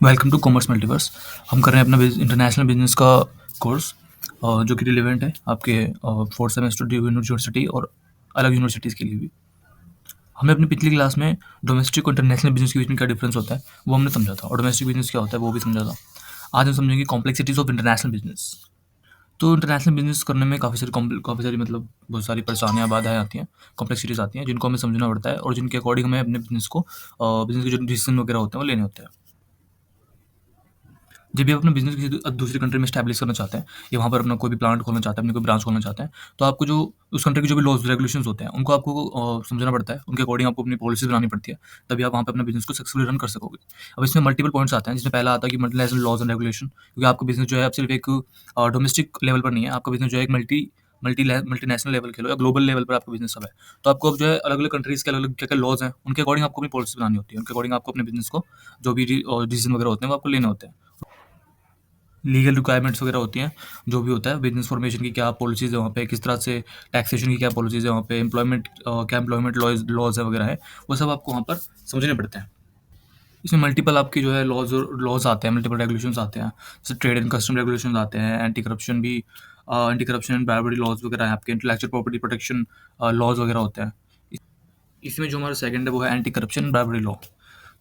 Welcome to commerce multiverse. हम कर रहे हैं अपना इंटरनेशनल बिजनेस का कोर्स, जो कि रिलेवेंट है आपके फोर्थ सेमेस्टर ड्यू यूनिवर्सिटी और अलग यूनिवर्सिटीज़ के लिए भी। हमने अपनी पिछली क्लास में डोमेस्टिक और इंटरनेशनल बिजनेस के बीच में क्या डिफरेंस होता है वो हमने समझा था, और डोमेस्टिक बिजनेस क्या होता है वो भी समझा था। आज हम समझेंगे कॉम्प्लेक्सिटीज ऑफ इंटरनेशनल बिजनेस। तो इंटरनेशनल बिजनेस करने में काफ़ी सारी मतलब बहुत सारी परेशानियाँ बाधाएं आती हैं, कॉम्प्लेक्सिटीज आती हैं, जिनको हमें समझना पड़ता है और जिनके अकॉर्डिंग हमें अपने बिजनेस के जो डिसीजन वगैरह होते हैं वो लेने होते हैं। जब भी आप अपना बिज़नेस किसी दूसरी कंट्री में एस्टैब्लिश करना चाहते हैं या वहाँ पर अपना कोई भी प्लांट खोलना चाहते हैं, अपनी कोई ब्रांच खोलना चाहते हैं, तो आपको जो उस कंट्री के जो भी लॉज़ रेगुलेशंस होते हैं, उनको आपको समझना पड़ता है। उनके अकॉर्डिंग आपको अपनी पॉलिसीज़ बनानी पड़ती है, तभी आप वहाँ पे अपना बिज़नेस को सक्सेसफुली रन कर सकोगे। अब इसमें मल्टीपल पॉइंट्स आते हैं, जिसमें पहला आता है कि मल्टीनेशनल लॉज़ एंड रेगुलेशन, क्योंकि आपका बिज़नेस जो है अब सिर्फ एक डोमेस्टिक लेवल पर नहीं है, आपका बिज़नेस जो है एक मल्टीनेशनल लेवल कह लो या ग्लोबल लेवल पर आपका बिज़नेस सब है। तो आपको अब जो है अलग-अलग कंट्रीज़ के अलग-अलग क्या-क्या लॉज़ हैं, उनके अकॉर्डिंग आपको अपनी पॉलिसी बनानी होती है। उनके अकॉर्डिंग आपको अपने बिज़नेस को जो भी डिसीज़न वगैरह होते हैं, वो आपको लेने होते हैं। लीगल रिक्वायरमेंट्स वगैरह होती हैं, जो भी होता है बिज़नेस फॉर्मेशन की क्या पॉलिसीज़ है वहाँ पे, किस तरह से टैक्सेशन की क्या पॉलिसीज़ है वहाँ पे, क्या एम्प्लॉयमेंट लॉज़ है वगैरह है, वो सब आपको वहाँ पर समझने पड़ते हैं। इसमें मल्टीपल आपकी जो है लॉज़ आते हैं, मल्टीपल रेगुलेशंस आते हैं, जैसे ट्रेड एंड कस्टम रेगुलेशंस आते हैं, anti corruption and bribery laws वगैरह हैं, आपके इंटेलेक्चुअल प्रॉपर्टी प्रोटेक्शन लॉज़ वगैरह होते हैं। इसमें जो हमारा सेकंड है वो है एंटी करप्शन ब्राइबरी लॉ।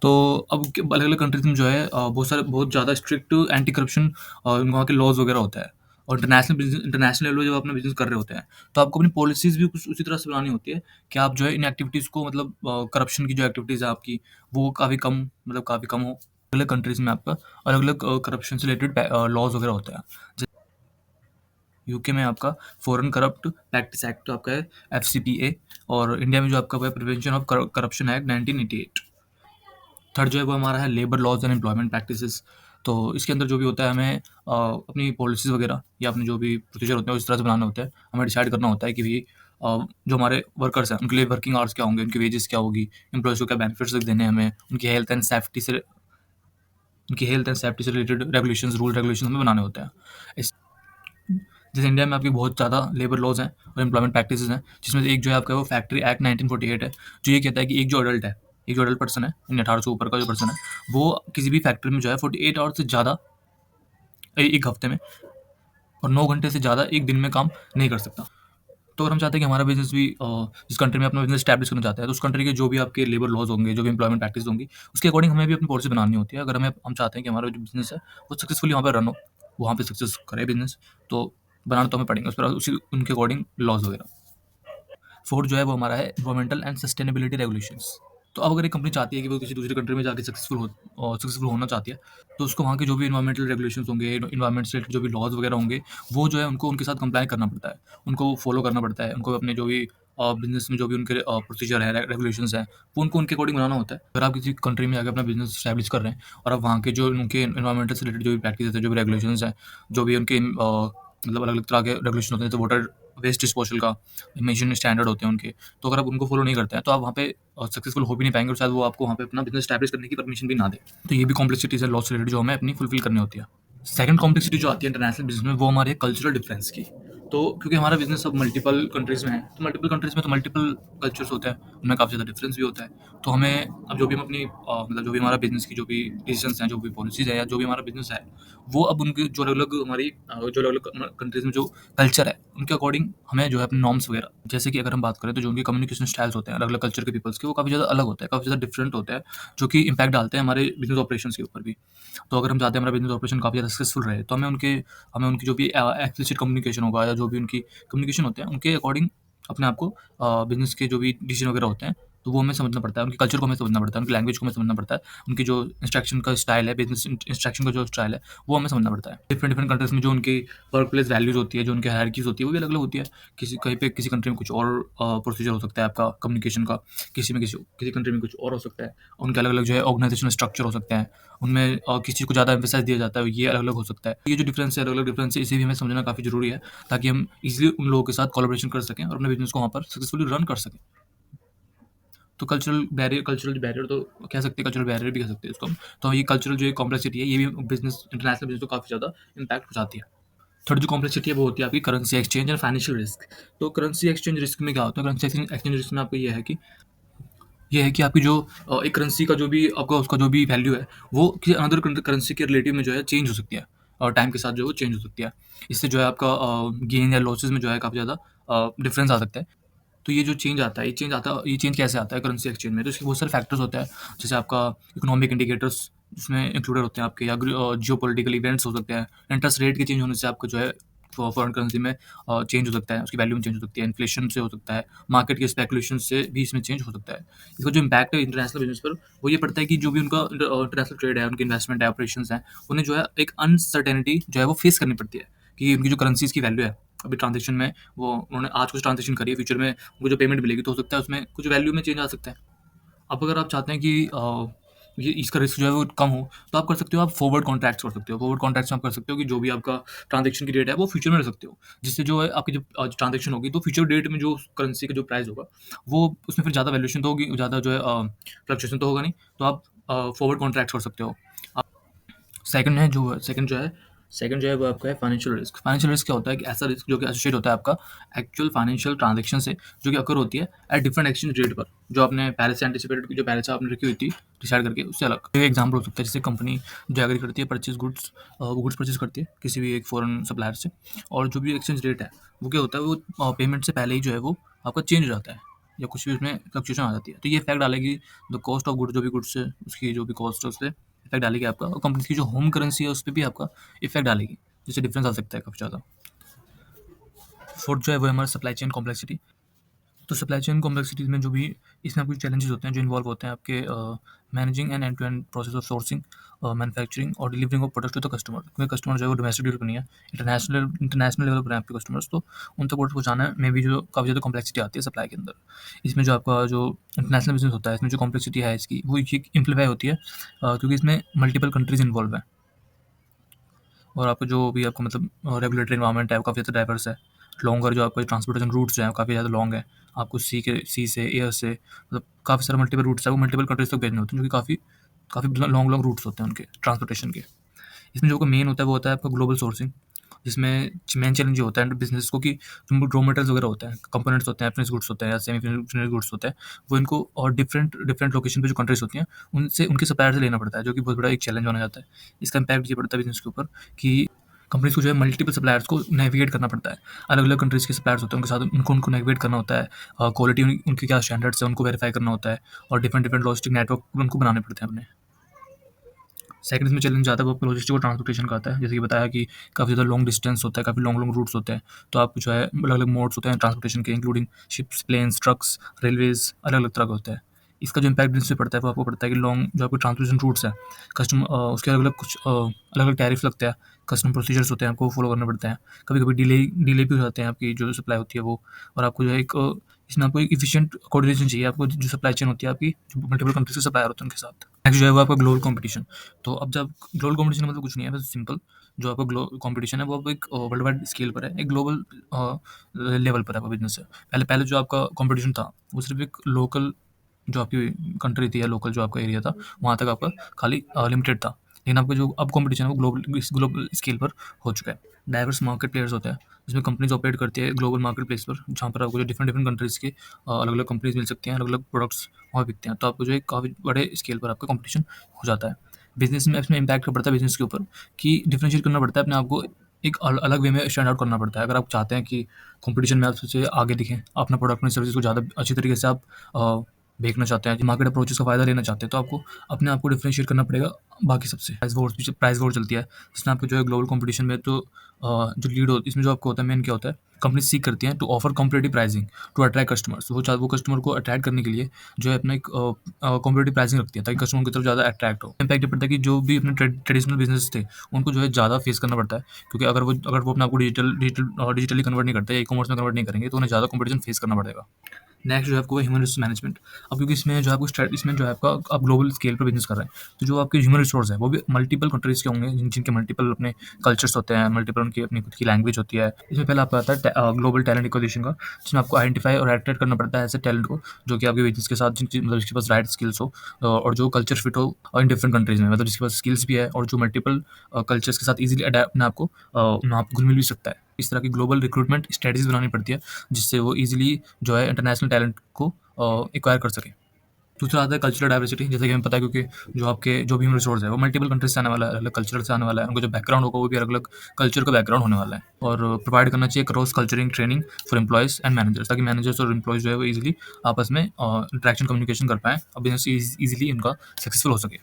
तो अब अलग-अलग कंट्रीज़ में जो है बहुत ज़्यादा स्ट्रिक्ट एंटी करप्शन वहाँ के लॉज़ वगैरह होता है। और इंटरनेशनल लेवल पे जब आप अपना बिज़नेस कर रहे होते हैं, तो आपको अपनी पॉलिसीज़ भी कुछ उसी तरह से बनानी होती है कि आप जो है इन एक्टिविटीज़ को मतलब करप्शन की जो एक्टिविटीज़ है आपकी, वो काफ़ी कम हो। अलग कंट्रीज़ में आपका अलग-अलग करप्शन से रिलेटेड लॉज़ वगैरह होते हैं। यूके में आपका फॉरेन करप्ट प्रैक्टिस एक्ट आपका है, एफसीपीए। और इंडिया में जो आपका है prevention of corruption act 1988। Third जो है वो हमारा है labour laws and employment practices. तो इसके अंदर जो भी होता है हमें अपनी पॉलिसीज़ वगैरह या अपने जो भी प्रोसीजर होते हैं वो इस तरह से बनाने होते हैं। हमें डिसाइड करना होता है कि भई जो हमारे वर्कर्स हैं उनके लिए वर्किंग आवर्स क्या होंगे, उनकी वेजेस क्या होगी, एम्प्लॉइज़ को क्या बेनिफिट्स देने हैं हमें, उनकी हेल्थ एंड सेफ्टी से रिलेटेड रूल रेगुलेशंस हमें बनाने होते हैं। इस जैसे इंडिया में आपकी बहुत ज़्यादा लेबर लॉज़ हैं और एम्प्लॉयमेंट प्रैक्टिसेस हैं, जिसमें से एक जो है आपका वो फैक्ट्री एक्ट 1948 है, जो ये कहता है कि एक जो अडल्ट पर्सन है, यानी 18 से ऊपर का जो पर्सन है, वो किसी भी फैक्ट्री में जो है 48 आवर्स से ज़्यादा 1 हफ्ते में और 9 घंटे से ज़्यादा 1 दिन में काम नहीं कर सकता। तो अगर हम चाहते हैं कि हमारा बिज़नेस भी जिस कंट्री में अपना बिज़नेस एस्टैब्लिश करना चाहते हैं, तो उस कंट्री के जो भी आपके लेबर लॉज़ होंगे, जो भी एम्प्लॉयमेंट प्रैक्टिस होंगी, उसके अकॉर्डिंग हमें भी अपनी पॉलिसी बनानी होती है। अगर हम चाहते हैं कि हमारा जो बिज़नेस है, वो सक्सेसफुली वहाँ पे रन हो, वहाँ पे सक्सेस करे बिज़नेस, तो बनाना तो हमें पड़ेंगे उस पर उसी उनके अकॉर्डिंग लॉज़ वगैरह। फोर्थ जो है वो हमारा है एनवायरमेंटल एंड सस्टेनेबिलिटी रेगुलेशंस। तो अब अगर एक कंपनी चाहती है कि वो किसी दूसरी कंट्री में जाके सक्सेसफुल होना चाहती है, तो उसको वहाँ के जो भी एनवायरमेंटल रेगुलेशंस होंगे, एनवायरमेंट से रिलेटेड जो भी लॉज़ वगैरह होंगे, वो जो है उनको उनके साथ कंप्लाई करना पड़ता है। उनको फॉलो करना पड़ता है। उनको अपने जो भी बिज़नेस में जो भी उनके प्रोसीजर है, रेगुलेशंस हैं, वो उनको उनके अकॉर्डिंग बनाना होता है। अगर आप किसी कंट्री में जाके अपना बिज़नेस एस्टैब्लिश कर रहे हैं और आप वहाँ के जो उनके एनवायरमेंटल से रिलेटेड जो भी प्रैक्टिसेस है, जो भी रेगुलेशंस हैं, जो भी उनके मतलब अलग-अलग तरह के रेगुलेशन होते हैं, तो वाटर वेस्ट डिस्पोज़ल का इमिशन स्टैंडर्ड होते हैं उनके। तो अगर आप उनको फॉलो नहीं करते हैं, तो आप वहाँ पे सक्सेसफुल हो भी नहीं पाएँगे और शायद वो आपको वहाँ पे अपना बिज़नेस एस्टैब्लिश करने की परमिशन भी ना दें। तो ये भी कॉम्प्लेक्सिटीज़ है लॉ से रिलेटेड, जो हमें अपनी फुलफ़िल करनी होती है। सेकंड कॉम्प्लेक्सिटी जो आती है इंटरनेशनल बिज़नेस में, वो हमारी है कल्चरल डिफरेंस की। तो क्योंकि हमारा बिज़नेस अब मल्टीपल कंट्रीज़ में है, तो मल्टीपल कंट्रीज़ में तो मल्टीपल कल्चर्स होते हैं, उनमें काफ़ी ज़्यादा डिफरेंस भी होता है। तो हमें अब जो भी हम अपनी मतलब जो भी हमारा बिज़नेस की जो भी डिसीजंस हैं, जो भी पॉलिसीज़ हैं या जो भी हमारा बिज़नेस है, वो अब उनके जो अलग-अलग कंट्रीज़ में जो कल्चर है, उनके अकॉर्डिंग हमें जो है अपने नॉर्म्स वगैरह, जैसे कि अगर हम बात करें तो जो उनके कम्युनिकेशन स्टाइल्स होते हैं अलग-अलग कल्चर के पीपल्स के, वो काफ़ी ज़्यादा अलग होते हैं, काफ़ी ज़्यादा डिफरेंट होते हैं, जो कि इम्पैक्ट डालते हैं हमारे बिज़नेस ऑपरेशंस के ऊपर भी। तो अगर हम चाहते हैं हमारा बिज़नेस ऑपरेशन काफ़ी ज़्यादा सक्सेसफुल रहे, तो हमें उनकी जो भी एक्सप्लिसिट कम्युनिकेशन होगा या जो भी उनकी कम्युनिकेशन होते हैं, उनके अकॉर्डिंग अपने आप को बिज़नेस के जो भी डिसीजन वगैरह होते हैं, तो वो हमें समझना पड़ता है, उनके कल्चर को हमें समझना पड़ता है, उनकी लैंग्वेज को हमें समझना पड़ता है, उनकी जो इंस्ट्रक्शन का स्टाइल है, बिज़नेस इंस्ट्रक्शन का जो स्टाइल है, वो हमें समझना पड़ता है। डिफरेंट डिफरेंट कंट्रीज़ में जो उनकी वर्क प्लेस वैल्यूज़ होती है, जो उनकी हायरार्कीज़ होती है, वो भी अलग-अलग होती है। किसी कंट्री में कुछ और प्रोसीजर हो सकता है आपका कम्युनिकेशन का, किसी कंट्री में कुछ और हो सकता है। उनके अलग-अलग जो है ऑर्गेनाइजेशनल स्ट्रक्चर हो सकते हैं, उनमें किसी चीज़ को ज़्यादा एम्फसाइज़ दिया जाता है, ये अलग-अलग हो सकता है। ये जो डिफरेंस है, अलग-अलग डिफरेंस है, इसे भी हमें समझना काफ़ी ज़रूरी है, ताकि हम ईज़िली उन लोगों के साथ कोलैबोरेशन कर सकें और अपने बिज़नेस को वहाँ पर सक्सेसफुली रन कर सकें। तो कल्चरल बैरियर तो कह सकते हैं, कल्चरल बैरियर भी कह सकते हैं इसको हम। तो ये कल्चरल जो कॉम्प्लेक्सिटी है, ये भी इंटरनेशनल बिज़नेस को काफ़ी ज़्यादा इम्पैक्ट पहुँचाती है। थर्ड जो कॉम्प्लेक्सिटी है वो होती है आपकी currency exchange and financial risk. तो करेंसी एक्सचेंज रिस्क में क्या होता है? करेंसी एक्सचेंज रिस्क में आपको ये है कि ये है कि आपकी जो एक करेंसी का जो भी आपका उसका जो भी वैल्यू है, वो किसी अनदर करेंसी के रिलेटिव में जो है चेंज हो सकती है, और टाइम के साथ जो है वो चेंज हो सकती है। इससे जो है आपका गेन या लॉसेस में जो है काफ़ी ज़्यादा डिफरेंस आ सकता है। तो ये जो चेंज आता है, ये चेंज कैसे आता है करेंसी एक्सचेंज में? तो इसके बहुत सारे फैक्टर्स होते हैं, जैसे आपका इकोनॉमिक इंडिकेटर्स इसमें इंक्लूडेड होते हैं आपके, या जियोपॉलिटिकल इवेंट्स हो सकते हैं, इंटरेस्ट रेट के चेंज होने से आपको जो है फॉरेन करेंसी में चेंज हो सकता है, उसकी वैल्यू में चेंज हो सकती है, इन्फ्लेशन से हो सकता है, मार्केट के स्पेकुलेशन से भी इसमें चेंज हो सकता है। इसका जो इम्पैक्ट है इंटरनेशनल बिजनेस पर, वो ये पड़ता है कि जो भी उनका इंटरनेशनल ट्रेड है, उनके इन्वेस्टमेंट है, ऑपरेशंस हैं, उन्हें जो है एक अनसर्टेनिटी जो है वो फेस करनी पड़ती है, कि उनकी जो करेंसीज की वैल्यू है, अभी ट्रांजेक्शन में वो उन्होंने आज कुछ ट्रांजेक्शन करी है, फ्यूचर में उनको जो पेमेंट मिलेगी तो हो सकता है उसमें कुछ वैल्यू में चेंज आ सकता है। अब अगर आप चाहते हैं कि ये इसका रिस्क जो है वो कम हो, तो आप कर सकते हो, आप फॉरवर्ड कॉन्ट्रैक्ट्स कर सकते हो। फॉरवर्ड कॉन्ट्रैक्ट्स में आप कर सकते हो कि जो भी आपका ट्रांजेक्शन की डेट है वो फ्यूचर में रख सकते हो, जिससे जो है आपकी जब ट्रांजेक्शन होगी तो फ्यूचर डेट में जो करेंसी का जो प्राइस होगा, वो उसमें फिर ज़्यादा वैल्यूएशन तो होगी, ज़्यादा जो है फ्लक्चुएशन तो होगा नहीं, तो आप फॉरवर्ड कॉन्ट्रैक्ट्स कर सकते हो। सेकंड जो है वो आपका है फाइनेंशियल रिस्क। फाइनेंशियल रिस्क क्या होता है कि ऐसा रिस्क जो कि एसोसिएट होता है आपका एक्चुअल फाइनेंशियल ट्रांजैक्शन से, जो कि अकर होती है एट डिफरेंट एक्सचेंज रेट पर, जो आपने पहले से एंटिसिपेटेड जो पहले से आपने रखी हुई थी डिसाइड करके, उससे अलग। एक एग्जांपल हो सकता है, जैसे कंपनी जो एग्री करती है परचेज गुड्स, वो गुड्स परचेज करती है किसी भी एक फॉरेन सप्लायर से, और जो भी एक्सचेंज रेट है वो क्या होता है, वो पेमेंट से पहले ही जो है वो आपका चेंज हो जाता है, या कुछ भी उसमें फ्लक्चुएशन आ जाती है, तो ये इफेक्ट डालेगी द कॉस्ट ऑफ गुड, जो भी गुड्स है उसकी जो भी कॉस्ट है उस पर इफेक्ट डालेगी आपका, और कंपनी की जो होम करेंसी है उस पर भी आपका इफेक्ट डालेगी, जिससे डिफरेंस आ सकता है काफ़ी ज़्यादा। फोर्थ जो है वो है हमारा सप्लाई चेन कॉम्प्लेक्सिटी। तो सप्लाई चेन कॉम्प्लेक्सिटीज़ में जो भी इसमें कुछ चैलेंजेस होते हैं जो इन्वॉल्व होते हैं आपके managing end to end process of sourcing, manufacturing और delivering of product to the customer, क्योंकि कस्टमर जो है वो डोमेस्टिक लेवल पर नहीं है, इंटरनेशनल लेवल पर है आपके कस्टमर्स, तो उन तक प्रोडक्ट पहुँचाने में भी जो काफ़ी ज़्यादा कॉम्प्लेक्सिटी आती है सप्लाई के अंदर। इसमें जो आपका जो इंटरनेशनल बिजनेस होता है, इसमें जो कॉम्प्लेक्सिटी है इसकी, वो ये इम्प्लीफाई होती है क्योंकि इसमें मल्टीपल कंट्रीज इन्वॉल्व है, और आपका जो भी आपका मतलब रेगुलेटरी एनवायरनमेंट है वो काफ़ी ज़्यादा डाइवर्स है। लॉन्गर जो आपका ट्रांसपोर्टेशन रूट्स हैं काफ़ी ज़्यादा लॉन्ग है। आपको सी से एयर से मतलब काफ़ी सारे मल्टीपल रूट्स है, वो मल्टीपल कंट्रीज़ तक भेजने होते हैं, जो कि काफ़ी काफ़ी लॉन्ग लॉन्ग रूट्स होते हैं उनके ट्रांसपोर्टेशन के। इसमें जो मेन होता है वो होता है आपका ग्लोबल सोर्सिंग, जिसमें मेन चैलेंज ये होता है बिजनेस को कि जो रॉ मटेरियल्स वगैरह होते हैं, कंपोनेंट्स होते हैं, फिनिश गुड्स होते हैं या सेमी फिनिश गुड्स होते हैं, वो इनको और डिफरेंट डिफरेंट लोकेशन पे जो कंट्रीज होती हैं उनसे उनके सप्लायर से लेना पड़ता है, जो कि बहुत बड़ा एक चैलेंज माना जाता है। इसका इम्पैक्ट ये पड़ता है बिजनेस के ऊपर कि कंपनीज को जो है मल्टीपल सप्लायर्स को नेविगेट करना पड़ता है, अलग अलग कंट्रीज के सप्लायर्स होते हैं उनके साथ उनको उनको नेविगेट करना होता है, क्वालिटी उनकी क्या स्टैंडर्ड्स है उनको वेरीफाई करना होता है, और डिफरेंट डिफरेंट लॉजिस्टिक नेटवर्क उनको बनाने पड़ते हैं अपने। सेकंड इसमें चैलेंज आता है वो लॉजिस्टिक और ट्रांसपोर्टेशन का आता है, जैसे कि बताया कि काफ़ी ज़्यादा लॉन्ग डिस्टेंस होता है, काफ़ी लॉन्ग लॉन्ग रूट्स होते हैं, तो आप जो है अलग अलग मोड्स होते हैं ट्रांसपोर्टेशन के, including ships, planes, trucks, railways, अलग अलग तरह का होता है। इसका जो इम्पैक्ट बिजनेस पे पड़ता है वो आपको पड़ता है कि लॉन्ग जो आपके ट्रांसपोर्टेशन रूट्स है, कस्टम उसके अलग अलग कुछ अलग अलग टैरिफ लगते हैं, कस्टम प्रोसीजर्स होते हैं आपको फॉलो करने पड़ते हैं, कभी कभी डिले भी हो जाते हैं आपकी जो सप्लाई होती है वो, और आपको जो है एक इसमें आपको एक इफिशिएंट कोऑर्डिनेशन चाहिए, आपको जो सप्लाई चेन होती है आपकी, जो मल्टीपल कंट्रीज के सप्लायर होते हैं उनके साथ। नेक्स्ट जो है वो आपका ग्लोबल कंपटीशन। तो अब जब ग्लोबल कंपटीशन मतलब कुछ नहीं है, बस सिंपल जो आपका कंपटीशन है वो अब एक वर्ल्ड वाइड स्केल पर है, एक ग्लोबल लेवल पर है, आपका बिजनेस है। पहले पहले जो आपका कंपटीशन था वो सिर्फ एक लोकल जो आपकी कंट्री थी या लोकल जो आपका एरिया था वहाँ तक आपका खाली लिमिटेड था, लेकिन आपका जो अब कंपटीशन है वो ग्लोबल स्केल पर हो चुका है। डाइवर्स मार्केट प्लेयर्स होते हैं, जिसमें कंपनीज ऑपरेट करती है ग्लोबल मार्केट प्लेस पर, जहाँ पर आपको जो डिफरेंट डिफरेंट कंट्रीज़ के अलग अलग कंपनीज मिल सकती हैं, अलग अलग प्रोडक्ट्स वहाँ बिकते हैं, तो आपको जो है काफ़ी बड़े स्केल पर आपका कंपटीशन हो जाता है। बिजनेस में इसमें इम्पैक्ट पड़ता है बिजनेस के ऊपर कि डिफरेंशिएट करना पड़ता है अपने आप को, एक अलग वे में स्टैंड आउट करना पड़ता है, अगर आप चाहते हैं कि कंपटीशन में आप सबसे आगे दिखें, अपना प्रोडक्ट अपनी सर्विस को ज़्यादा अच्छी तरीके से आप बेचना चाहते हैं, मार्केट अप्रोचेस का फ़ायदा लेना चाहते हैं, तो आपको अपने आप को डिफरेंशिएट करना पड़ेगा बाकी सबसे। प्राइस वॉर चलती है, जिसमें आपको जो है ग्लोबल कंपटीशन में तो जो लीड हो इसमें जो आपको होता है मेन क्या होता है, कंपनी सीख करती हैं to offer competitive pricing to attract customers, वो कस्टमर को अट्रैक्ट करने के लिए जो है अपना एक कॉम्पिटिटिव प्राइसिंग रखती है, ताकि कस्टमर की तरफ ज़्यादा अट्रैक्ट हो। इम्पैक्ट ये पड़ता है कि जो भी अपने ट्रेडिशनल बिजनेस थे उनको जो है ज़्यादा फेस करना पड़ता है, क्योंकि अगर वो अपने आपको डिजिटली कन्वर्ट नहीं करते या ई कॉमर्स में कन्वर्ट नहीं करेंगे तो उन्हें ज़्यादा कॉम्पिटिशन फेस करना पड़ेगा। नेक्स्ट जो है आपको ह्यूमन रिसोर्स मैनेजमेंट। अब क्योंकि इसमें जो है आपका आप ग्लोबल स्केल पर बिजनेस कर रहे हैं, तो जो आपके ह्यूमन रिसोर्स है वो भी मल्टीपल कंट्रीज़ के होंगे, जिनके मल्टीपल अपने कल्चर्स होते हैं, मल्टीपल उनकी अपनी खुद की लैंग्वेज होती है। इसमें पहले आपका आता है ग्लोबल टैलेंट एक्विजिशन का, जिसमें आपको आइडेंटिफाई और अट्रैक्ट करना पड़ता है ऐसे टैलेंट को जो कि आपके बिजनेस के साथ मतलब जिसके पास राइट स्किल्स हो, और जो कल्चर फिट हो इन डिफरेंट कंट्रीज़ में, मतलब जिसके पास स्किल्स भी है और जो मल्टीपल कल्चर्स के साथ ईजिली अडेप्ट अपने आपको वहाँ पर घुल मिल भी सकता है। इस तरह की ग्लोबल रिक्रूटमेंट स्ट्रेटजीज बनानी पड़ती है, जिससे वो ईजिली जो है इंटरनेशनल टैलेंट को एक्वायर कर सकें। दूसरा आता है कल्चरल डाइवर्सिटी, जैसे कि हमें पता है, क्योंकि जो भी ह्यूमन रिसोर्स है वो मल्टीपल कंट्रीज से आने वाला है, अलग कल्चर से आने वाला है, उनका जो बैकग्राउंड होगा वो भी अलग अलग कल्चर का बैकग्राउंड होने वाला है। और प्रोवाइड करना चाहिए cross culturing training for employees and managers, ताकि मैनेजर्स और एम्प्लॉयज़ जो है वो इजीली आपस में इंटरेक्शन कम्युनिकेशन कर पाएँ और बिजनेस ईजिली उनका सक्सेसफुल हो सके।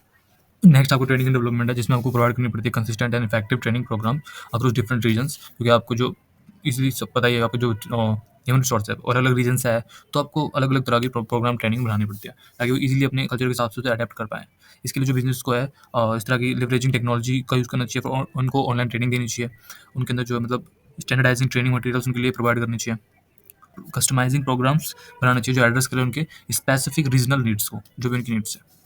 नेक्स्ट आपको ट्रेनिंग एंड डेवलपमेंट है, जिसमें आपको प्रोवाइड करनी पड़ती है consistent and effective training program across different regions, क्योंकि आपको जो इजीली सब पता ही है, आपको जो ह्यूमन रिसोर्स है और अलग रीजन से है, तो आपको अलग अलग तरह की प्रोग्राम ट्रेनिंग बनानी पड़ती है, ताकि वो इजीली अपने कल्चर के हिसाब से उसे अडेप्ट कर पाएँ। इसके लिए जो बिजनेस को है इस तरह की लिवरेजिंग टेक्नोलॉजी का यूज़ करना चाहिए, उनको ऑनलाइन ट्रेनिंग देनी चाहिए, उनके अंदर जो है मतलब स्टैंडर्डाइजिंग ट्रेनिंग मटेरियल्स उनके लिए प्रोवाइड करनी चाहिए, कस्टमाइजिंग प्रोग्राम्स बनाना चाहिए जो एड्रेस करें उनके स्पेसिफिक रीजनल नीड्स को, जो भी उनकी नीड्स है।